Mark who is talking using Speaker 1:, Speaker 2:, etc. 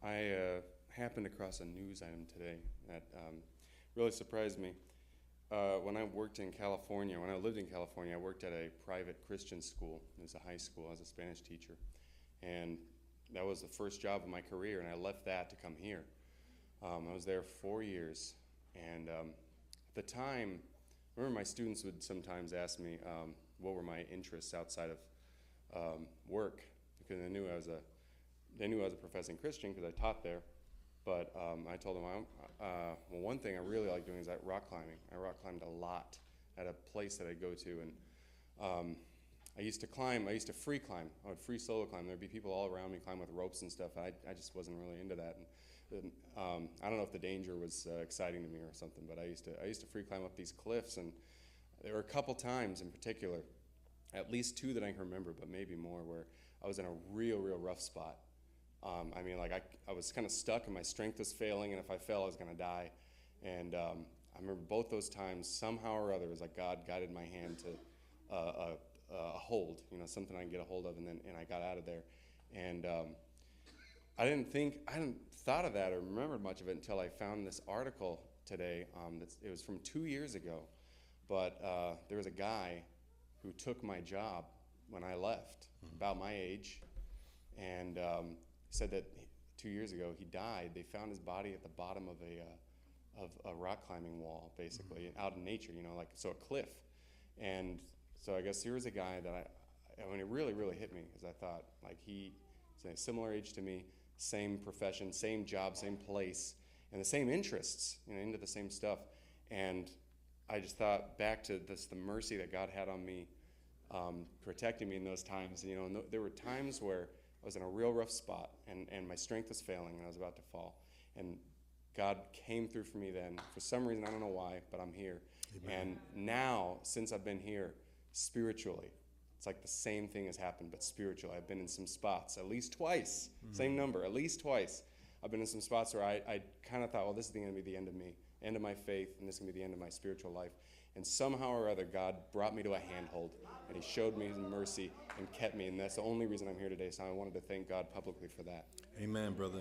Speaker 1: I happened across a news item today that really surprised me. When I worked in California, when I lived in California, I worked at a private Christian school. It was a high school. I was a Spanish teacher. And that was the first job of my career, and I left that to come here. I was there 4 years. And at the time, I remember my students would sometimes ask me what were my interests outside of work, because they knew I was a professing Christian because I taught there. But I told them, well, one thing I really like doing is rock climbing. I rock climbed a lot at a place that I go to, and I used to free climb. I would free solo climb. There'd be people all around me climb with ropes and stuff. I just wasn't really into that. And I don't know if the danger was exciting to me or something, but I used to free climb up these cliffs, and there were a couple times in particular, at least two that I can remember, but maybe more, where I was in a real rough spot. I was kind of stuck and my strength was failing, and if I fell, I was going to die. And I remember both those times, somehow or other, it was like God guided my hand to a hold, something I can get a hold of, and I got out of there. And I hadn't thought of that or remembered much of it until I found this article today. It was from 2 years ago, but there was a guy who took my job when I left, about my age, and said that 2 years ago he died. They found his body at the bottom of a rock climbing wall, basically, out in nature, a cliff. And so I guess here was a guy that it really hit me, because I thought, like, he's a similar age to me, same profession, same job, same place, and the same interests, into the same stuff. And I just thought back to the mercy that God had on me, protecting me in those times. And there were times where I was in a real rough spot, and my strength was failing, and I was about to fall. And God came through for me then. For some reason, I don't know why, but I'm here. Amen. And now, since I've been here, spiritually, it's like the same thing has happened, but spiritually. I've been in some spots, at least twice, same number, at least twice. I've been in some spots where I kind of thought, well, this is going to be the end of me, end of my faith, and this is going to be the end of my spiritual life. And somehow or other, God brought me to a handhold, and he showed me his mercy and kept me, and that's the only reason I'm here today. So I wanted to thank God publicly for that.
Speaker 2: Amen, brother.